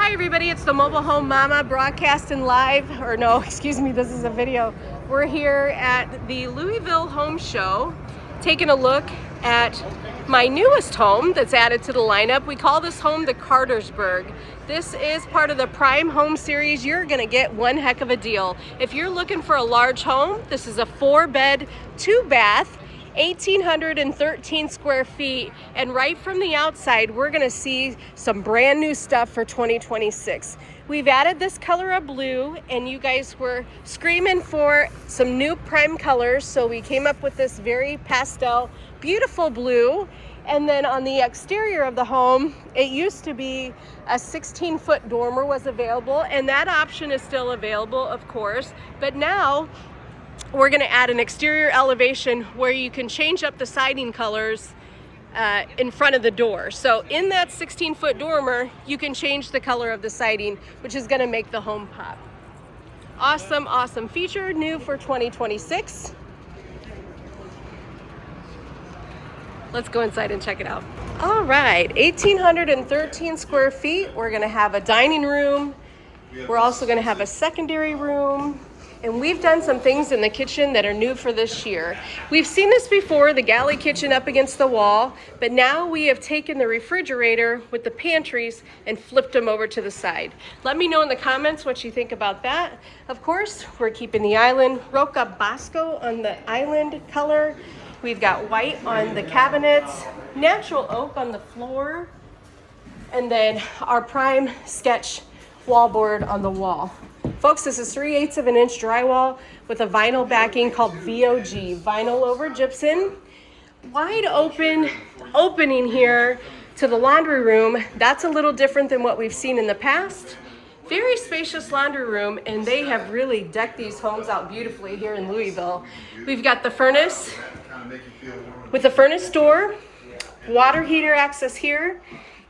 Hi everybody, it's the Mobile Home Mama broadcasting live, or no, excuse me, this is a video. We're here at the Louisville Home Show, taking a look at my newest home that's added to the lineup. We call this home the Cartersburg. This is part of the Prime Home series. You're gonna get one heck of a deal. If you're looking for a large home, this is a 4-bed, 2-bath, 1,813 square feet, and right from the outside we're going to see some brand new stuff for 2026. We've added this color of blue, and you guys were screaming for some new prime colors, so we came up with this very pastel, beautiful blue. And then on the exterior of the home, it used to be a 16-foot dormer was available, and that option is still available, of course, but now we're going to add an exterior elevation where you can change up the siding colors in front of the door. So in that 16-foot dormer, you can change the color of the siding, which is going to make the home pop. Awesome, awesome feature, new for 2026. Let's go inside and check it out. All right, 1,813 square feet. We're going to have a dining room. We're also going to have a secondary room. And we've done some things in the kitchen that are new for this year. We've seen this before, the galley kitchen up against the wall, but now we have taken the refrigerator with the pantries and flipped them over to the side. Let me know in the comments what you think about that. Of course, we're keeping the island Roca Basco on the island color. We've got white on the cabinets, natural oak on the floor, and then our prime sketch wallboard on the wall. Folks, this is 3/8 of an inch drywall with a vinyl backing called VOG, vinyl over gypsum. Wide open opening here to the laundry room. That's a little different than what we've seen in the past. Very spacious laundry room, and they have really decked these homes out beautifully here in Louisville. We've got the furnace with the furnace door, water heater access here.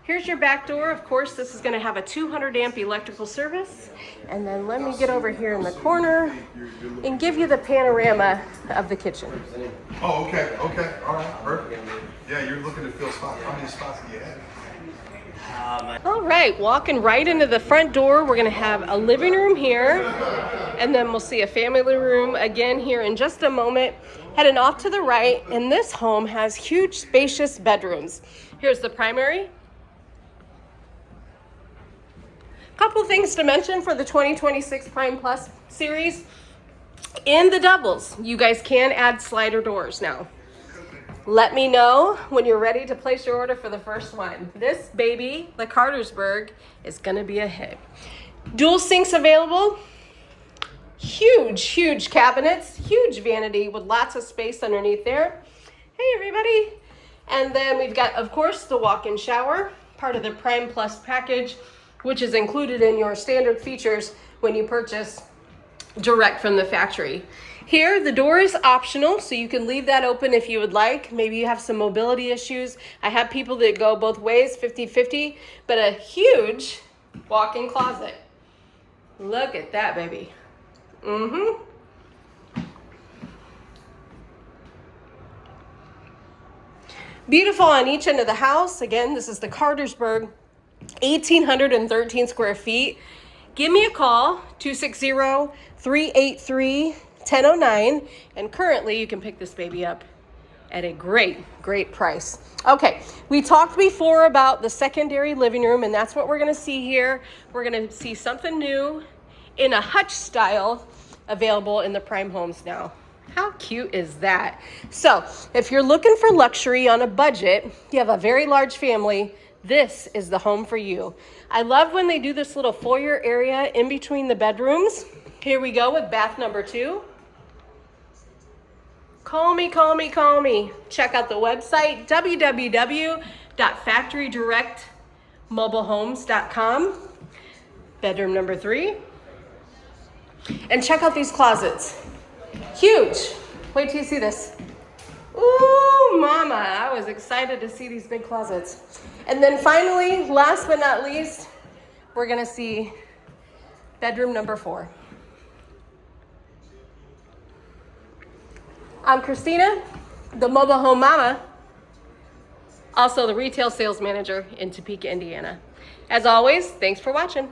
Here's your back door. Of course, this is going to have a 200 amp electrical service. And then let me get over here in the corner and give you the panorama of the kitchen. Oh, okay, all right, perfect. Yeah, you're looking to fill spots. How many spots do you have? All right, walking right into the front door, we're going to have a living room here, and then we'll see a family room again here in just a moment. Heading off to the right, and this home has huge, spacious bedrooms. Here's the primary. Couple things to mention for the 2026 Prime Plus series. In the doubles, you guys can add slider doors now. Let me know when you're ready to place your order for the first one. This baby, the Cartersburg, is gonna be a hit. Dual sinks available. Huge, huge cabinets, huge vanity with lots of space underneath there. Hey everybody. And then we've got, of course, the walk-in shower, part of the Prime Plus package, which is included in your standard features when you purchase direct from the factory. Here, the door is optional, so you can leave that open if you would like. Maybe you have some mobility issues. I have people that go both ways, 50-50, but a huge walk-in closet. Look at that, baby. Beautiful on each end of the house. Again, this is the Cartersburg. 1,813 square feet. Give me a call, 260-383-1009, and currently you can pick this baby up at a great, great price. Okay, we talked before about the secondary living room, and that's what we're gonna see here. We're gonna see something new in a hutch style available in the Prime homes now. How cute is that? So if you're looking for luxury on a budget, you have a very large family, this is the home for you. I love when they do this little foyer area in between the bedrooms. Here we go with bath number 2. Call me. Check out the website, www.factorydirectmobilehomes.com. Bedroom number 3. And check out these closets. Huge. Wait till you see this. Ooh, mama, I was excited to see these big closets. And then finally, last but not least, we're gonna see bedroom number 4. I'm Christina, the Mobile Home Mama, also the retail sales manager in Topeka, Indiana. As always, thanks for watching.